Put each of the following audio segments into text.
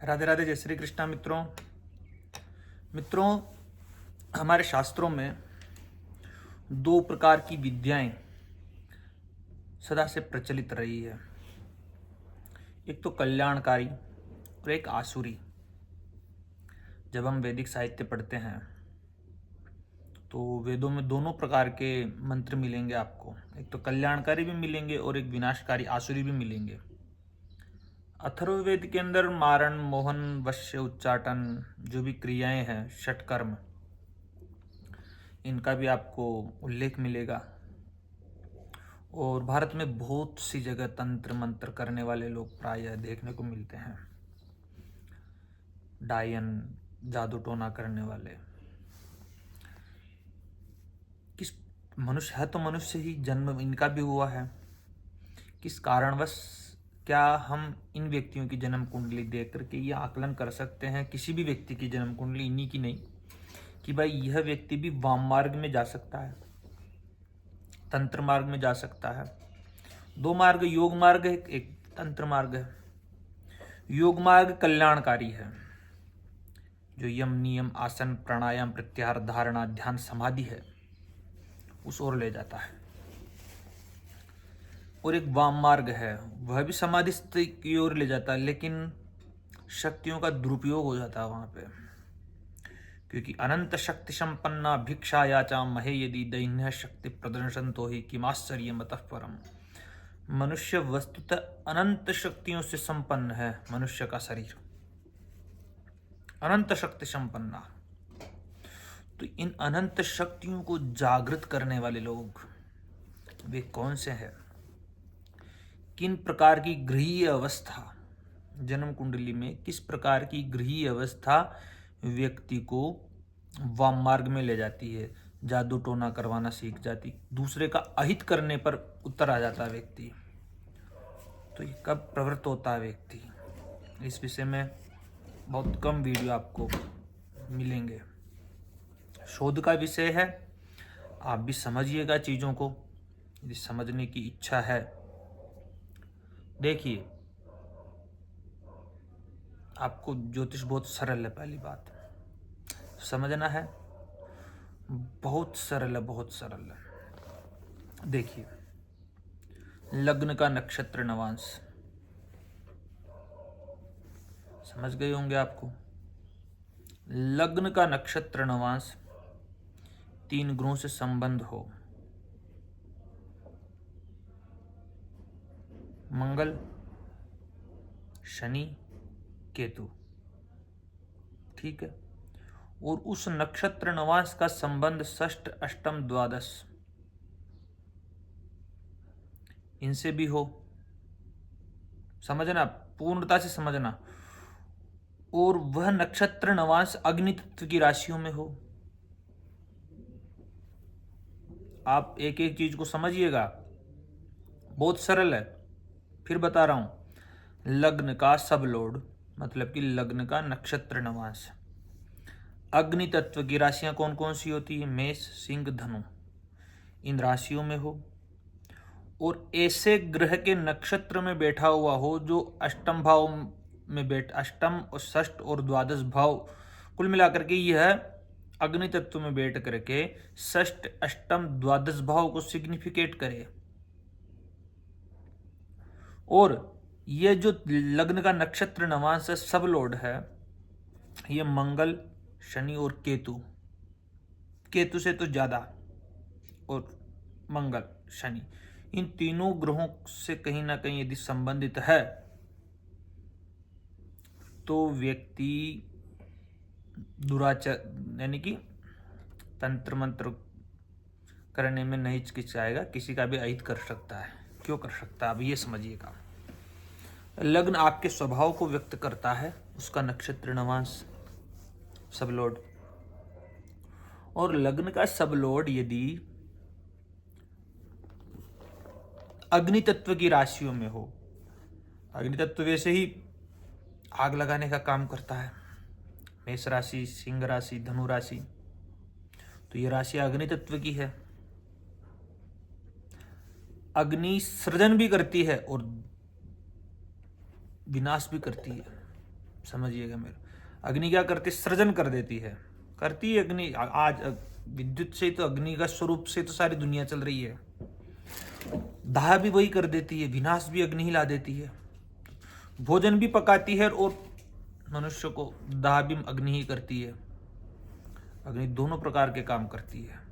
राधे राधे, जय श्री कृष्णा। मित्रों, हमारे शास्त्रों में दो प्रकार की विद्याएं सदा से प्रचलित रही है। एक तो कल्याणकारी और एक आसुरी। जब हम वैदिक साहित्य पढ़ते हैं तो वेदों में दोनों प्रकार के मंत्र मिलेंगे आपको। एक तो कल्याणकारी भी मिलेंगे और एक विनाशकारी आसुरी भी मिलेंगे। अथर्ववेद के अंदर मारण, मोहन, वश्य, उच्चाटन जो भी क्रियाएं हैं, षटकर्म, इनका भी आपको उल्लेख मिलेगा। और भारत में बहुत सी जगह तंत्र मंत्र करने वाले लोग प्रायः देखने को मिलते हैं। डायन, जादू टोना करने वाले। किस मनुष्य है तो मनुष्य ही, जन्म इनका भी हुआ है। किस कारणवश क्या हम इन व्यक्तियों की जन्म कुंडली देख करके ये आकलन कर सकते हैं, किसी भी व्यक्ति की जन्म कुंडली, इन्हीं की नहीं, कि भाई यह व्यक्ति भी वाम मार्ग में जा सकता है, तंत्र मार्ग में जा सकता है। दो मार्ग, योग मार्ग है, एक तंत्र मार्ग है। योग मार्ग कल्याणकारी है, जो यम, नियम, आसन, प्राणायाम, प्रत्याहार, धारणा, ध्यान, समाधि है, उस ओर ले जाता है। और एक वाम मार्ग है, वह भी समाधि स्थिति की ओर ले जाता है, लेकिन शक्तियों का दुरुपयोग हो जाता है वहां पे। क्योंकि अनंत शक्ति संपन्ना भिक्षा याचा महे यदि दैन्य शक्ति प्रदर्शनतो ही किमाश्चर्य मतः परम। मनुष्य वस्तुतः अनंत शक्तियों से संपन्न है। मनुष्य का शरीर अनंत शक्ति संपन्ना। तो इन अनंत शक्तियों को जागृत करने वाले लोग वे कौन से हैं? किन प्रकार की गृहीय अवस्था, जन्म कुंडली में किस प्रकार की गृहीय अवस्था व्यक्ति को वाम मार्ग में ले जाती है? जादू टोना करवाना सीख जाती, दूसरे का अहित करने पर उतर आ जाता है व्यक्ति। तो ये कब प्रवृत्त होता है व्यक्ति? इस विषय में बहुत कम वीडियो आपको मिलेंगे। शोध का विषय है, आप भी समझिएगा चीज़ों को, यदि समझने की इच्छा है। देखिए, आपको ज्योतिष बहुत सरल है। पहली बात समझना है, बहुत सरल है, बहुत सरल है। देखिए, लग्न का नक्षत्र नवांश समझ गए होंगे आपको। लग्न का नक्षत्र नवांश 3 ग्रहों से संबंध हो। मंगल, शनि, केतु, ठीक है। और उस नक्षत्र नवांश का संबंध षष्ठ, अष्टम, द्वादश इनसे भी हो। समझना, पूर्णता से समझना। और वह नक्षत्र नवांश अग्नि तत्व की राशियों में हो। आप एक एक चीज को समझिएगा, बहुत सरल है। फिर बता रहा हूं, लग्न का सब लोड मतलब कि लग्न का नक्षत्र नवांश अग्नि तत्व की राशियां कौन कौन सी होती है? मेष, सिंह, धनु, इन राशियों में हो। और ऐसे ग्रह के नक्षत्र में बैठा हुआ हो जो अष्टम भाव में अष्टम और षष्ठ और द्वादश भाव, कुल मिलाकर के यह अग्नि तत्व में बैठ करके षष्ठ, अष्टम, द्वादश भाव को सिग्निफिकेट करे। और ये जो लग्न का नक्षत्र नवांश सब लोड है, ये मंगल, शनि और केतु, केतु से तो ज्यादा, और मंगल, शनि, इन तीनों ग्रहों से कहीं ना कहीं यदि संबंधित है तो व्यक्ति दुराचार यानी कि तंत्र मंत्र करने में नहीं हिचकिचाएगा, किसी का भी अहित कर सकता है। क्यों कर सकता है? अब ये समझिएगा। लग्न आपके स्वभाव को व्यक्त करता है, उसका नक्षत्र नवांश सबलोड। और लग्न का सबलोड यदि अग्नि तत्व की राशियों में हो, अग्नि तत्व वैसे ही आग लगाने का काम करता है। मेष राशि, सिंह राशि, धनु राशि, तो ये राशि अग्नि तत्व की है। अग्नि सृजन भी करती है और विनाश भी करती है। समझिएगा मेरे, अग्नि क्या करती है? सृजन कर देती है, करती है अग्नि। आज विद्युत से तो, अग्नि का स्वरूप से तो सारी दुनिया चल रही है। दाह भी वही कर देती है, विनाश भी अग्नि ही ला देती है। भोजन भी पकाती है और मनुष्य को दाह भी अग्नि ही करती है। अग्नि दोनों प्रकार के काम करती है।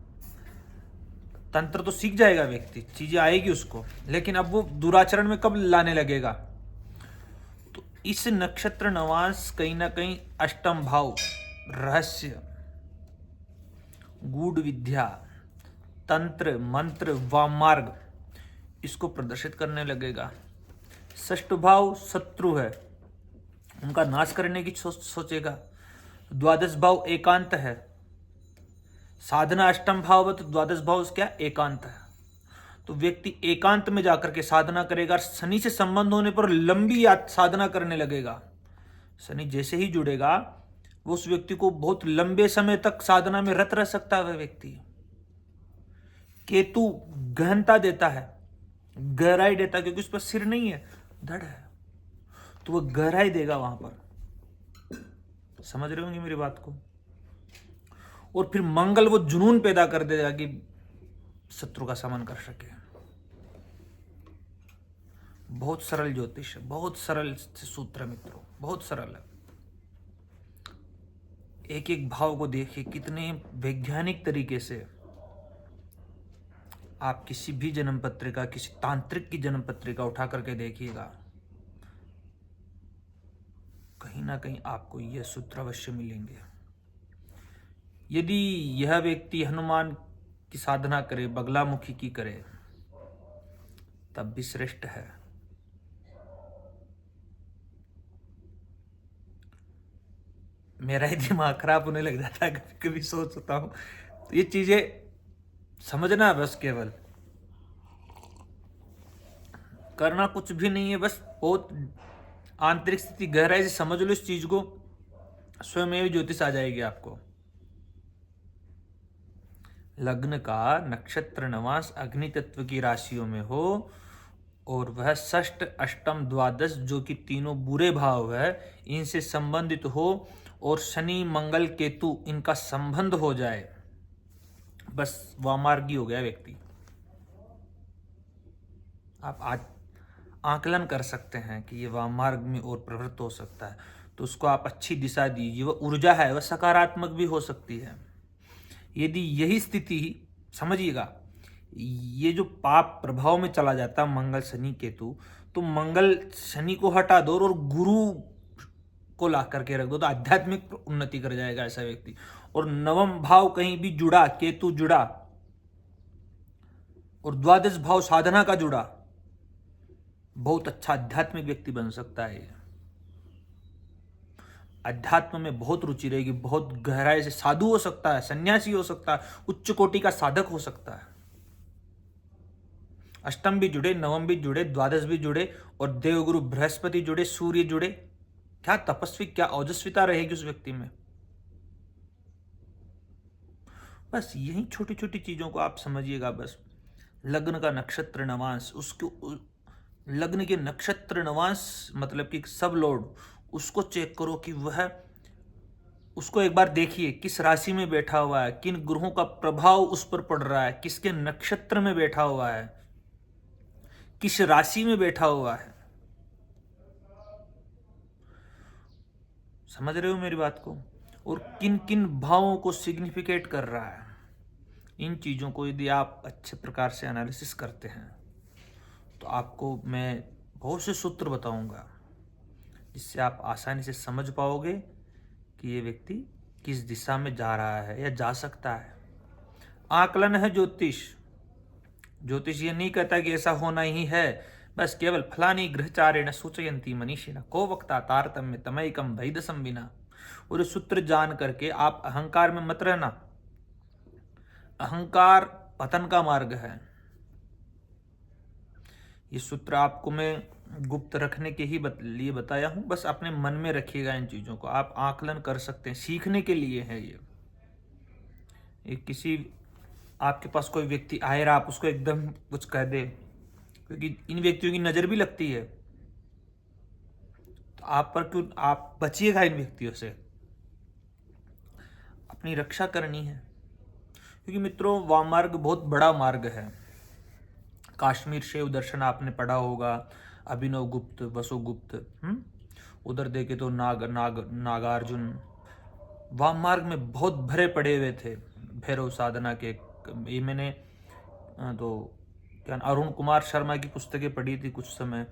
तंत्र तो सीख जाएगा व्यक्ति, चीजें आएगी उसको, लेकिन अब वो दुराचरण में कब लाने लगेगा? तो इस नक्षत्र नवांश कहीं ना कहीं अष्टम भाव, रहस्य, गूढ़ विद्या, तंत्र, मंत्र, वामार्ग, इसको प्रदर्शित करने लगेगा। षष्ठ भाव शत्रु है, उनका नाश करने की सोचेगा। द्वादश भाव एकांत है, साधना अष्टम भाव है तो द्वादश भाव क्या? एकांत है। तो व्यक्ति एकांत में जाकर के साधना करेगा। शनि से संबंध होने पर लंबी साधना करने लगेगा। शनि जैसे ही जुड़ेगा, वो उस व्यक्ति को बहुत लंबे समय तक साधना में रत रह सकता है वह व्यक्ति। केतु गहनता देता है, गहराई देता है, क्योंकि उस पर सिर नहीं है, धड़ है, तो वह गहराई देगा वहां पर। समझ रहे होंगे मेरी बात को। और फिर मंगल वो जुनून पैदा कर देगा कि शत्रु का समन कर सके। बहुत सरल ज्योतिष है, बहुत सरल सूत्र मित्रों, बहुत सरल है। एक एक भाव को देखिए कितने वैज्ञानिक तरीके से। आप किसी भी जन्म पत्रिका, किसी तांत्रिक की जन्म पत्रिका उठा करके देखिएगा, कहीं ना कहीं आपको यह सूत्र अवश्य मिलेंगे। यदि यह व्यक्ति हनुमान की साधना करे, बगलामुखी की करे, तब भी श्रेष्ठ है। मेरा ही दिमाग खराब होने लग जाता है कभी कभी, सोचता हूं। तो ये चीजें समझना है, बस केवल करना कुछ भी नहीं है, बस बहुत आंतरिक स्थिति गहराई से समझ लो इस चीज को, स्वयं में ज्योतिष आ जाएगी आपको। लग्न का नक्षत्र नवांश अग्नि तत्व की राशियों में हो और वह षष्ठ अष्टम द्वादश जो कि तीनों बुरे भाव है इनसे संबंधित हो, और शनि मंगल केतु इनका संबंध हो जाए, बस वामार्गी हो गया व्यक्ति। आप आज आकलन कर सकते हैं कि ये वामार्ग में और प्रवृत्त हो सकता है, तो उसको आप अच्छी दिशा दीजिए। वह ऊर्जा है, वह सकारात्मक भी हो सकती है। यदि यही स्थिति, समझिएगा, ये जो पाप प्रभाव में चला जाता है मंगल शनि केतु, तो मंगल शनि को हटा दो और गुरु को ला करके रख दो, तो आध्यात्मिक उन्नति कर जाएगा ऐसा व्यक्ति। और नवम भाव कहीं भी जुड़ा, केतु जुड़ा, और द्वादश भाव साधना का जुड़ा, बहुत अच्छा आध्यात्मिक व्यक्ति बन सकता है। अध्यात्म में बहुत रुचि रहेगी, बहुत गहराई से साधु हो सकता है, सन्यासी हो सकता है, उच्च कोटि का साधक हो सकता है। अष्टम भी जुड़े, नवम भी जुड़े, द्वादश भी जुड़े, और देवगुरु बृहस्पति जुड़े, सूर्य जुड़े, क्या तपस्वी, क्या ओजस्विता रहेगी उस व्यक्ति में। बस यही छोटी छोटी चीजों को आप समझिएगा। बस लग्न का नक्षत्र नवांश, उसको लग्न के नक्षत्र नवांश मतलब कि सब लॉर्ड, उसको चेक करो कि वह, उसको एक बार देखिए किस राशि में बैठा हुआ है, किन ग्रहों का प्रभाव उस पर पड़ रहा है, किसके नक्षत्र में बैठा हुआ है, किस राशि में बैठा हुआ है। समझ रहे हो मेरी बात को। और किन किन भावों को सिग्निफिकेट कर रहा है। इन चीजों को यदि आप अच्छे प्रकार से एनालिसिस करते हैं तो आपको मैं बहुत से सूत्र बताऊंगा, जिससे आप आसानी से समझ पाओगे कि ये व्यक्ति किस दिशा में जा रहा है या जा सकता है। आकलन है ज्योतिष। ज्योतिष ये नहीं कहता कि ऐसा होना ही है, बस केवल फलानी ग्रहचारेण सूचयंती मनीषिण को वक्ता तारतम्य तमैकम वैदसम विना। और ये सूत्र जान करके आप अहंकार में मत रहना। अहंकार पतन का मार्ग है। ये सूत्र आपको मैं गुप्त रखने के ही लिए बताया हूं, बस अपने मन में रखिएगा इन चीजों को। आप आकलन कर सकते हैं, सीखने के लिए है ये किसी आपके पास कोई व्यक्ति आए और आप उसको एकदम कुछ कह दे, क्योंकि इन व्यक्तियों की नजर भी लगती है, तो आप पर क्यों, आप बचिएगा इन व्यक्तियों से, अपनी रक्षा करनी है। क्योंकि मित्रों वामार्ग बहुत बड़ा मार्ग है। काश्मीर शैव दर्शन आपने पढ़ा होगा, अभिनव गुप्त, वसुगुप्त, उधर देखे तो नागार्जुन वामार्ग में बहुत भरे पड़े हुए थे भैरव साधना के। ये मैंने तो क्या अरुण कुमार शर्मा की पुस्तकें पढ़ी थी कुछ समय,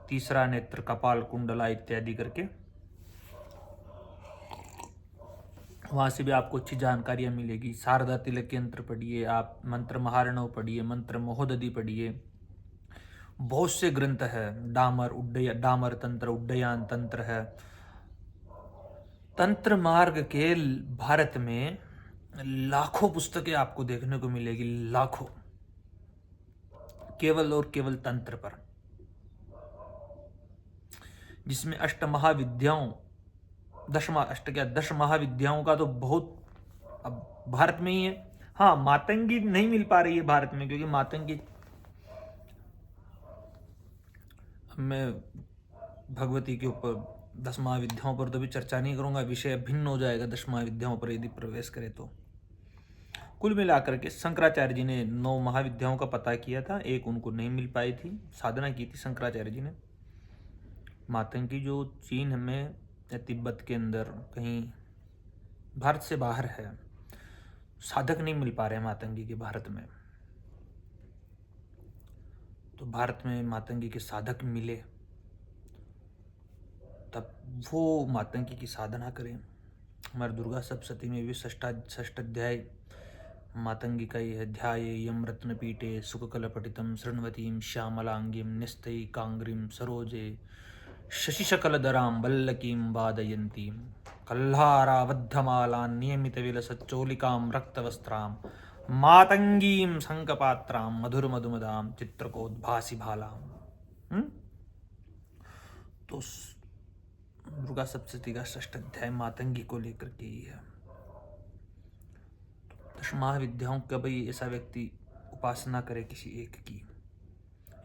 तीसरा नेत्र, कपाल कुंडला इत्यादि करके, वहाँ से भी आपको अच्छी जानकारियाँ मिलेगी। शारदा तिलक यंत्र पढ़िए आप, मंत्र महारणव पढ़िए, मंत्र महोदधि पढ़िए, बहुत से ग्रंथ है। डामर तंत्र, उड्डयन तंत्र है। तंत्र मार्ग के भारत में लाखों पुस्तकें आपको देखने को मिलेगी, लाखों, केवल और केवल तंत्र पर, जिसमें दस महाविद्याओं का तो बहुत अब भारत में ही है। हाँ, मातंगी नहीं मिल पा रही है भारत में, क्योंकि मातंगी, मैं भगवती के ऊपर 10 महाविद्याओं पर तो भी चर्चा नहीं करूंगा, विषय भिन्न हो जाएगा 10 महाविद्याओं पर यदि प्रवेश करे तो। कुल मिलाकर के शंकराचार्य जी ने 9 महाविद्याओं का पता किया था, एक उनको नहीं मिल पाई थी, साधना की थी शंकराचार्य जी ने। मातंगी जो चीन में या तिब्बत के अंदर कहीं भारत से बाहर है, साधक नहीं मिल पा रहे मातंगी के भारत में। तो भारत में मातंगी के साधक मिले तब वो मातंगी की साधना करें। हमारे दुर्गा सप्तशती में भी षष्ठ अध्याय मातंगी का ये अध्याय, यम रत्न पीठे सुखकलपटितम शृण्वतीम श्यामलांगीम निस्तैकांग्रीम सरोजे शशिशकलधरां वल्लकीं वादयन्तीं कल्हाराबद्धमालां नियमितविलसच्चोलिकां रक्तवस्त्रां मातंगीं शंखपात्रां मधुरमधुमदां चित्रकोद्भासि भालां। तो दुर्गा सप्तशती का षष्ठ अध्याय मातंगी को लेकर के ही है। 10 महाविद्याओं का भाई ऐसा व्यक्ति उपासना करे किसी एक की,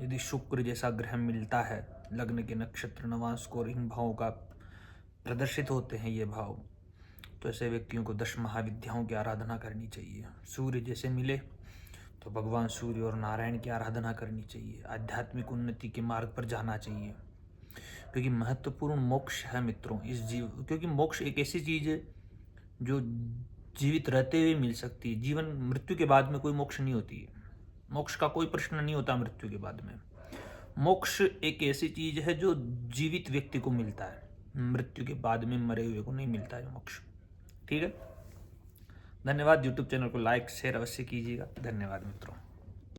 यदि शुक्र जैसा ग्रह मिलता है, लग्न के नक्षत्र नवांश को इन भावों का प्रदर्शित होते हैं ये भाव, तो ऐसे व्यक्तियों को 10 महाविद्याओं की आराधना करनी चाहिए। सूर्य जैसे मिले तो भगवान सूर्य और नारायण की आराधना करनी चाहिए। आध्यात्मिक उन्नति के मार्ग पर जाना चाहिए, क्योंकि महत्वपूर्ण मोक्ष है मित्रों इस क्योंकि मोक्ष एक ऐसी चीज है जो जीवित रहते हुए मिल सकती है। जीवन मृत्यु के बाद में कोई मोक्ष नहीं होती है, मोक्ष का कोई प्रश्न नहीं होता मृत्यु के बाद में। मोक्ष एक ऐसी चीज है जो जीवित व्यक्ति को मिलता है, मृत्यु के बाद में मरे हुए को नहीं मिलता है मोक्ष। ठीक है, धन्यवाद। यूट्यूब चैनल को लाइक शेयर अवश्य कीजिएगा। धन्यवाद मित्रों।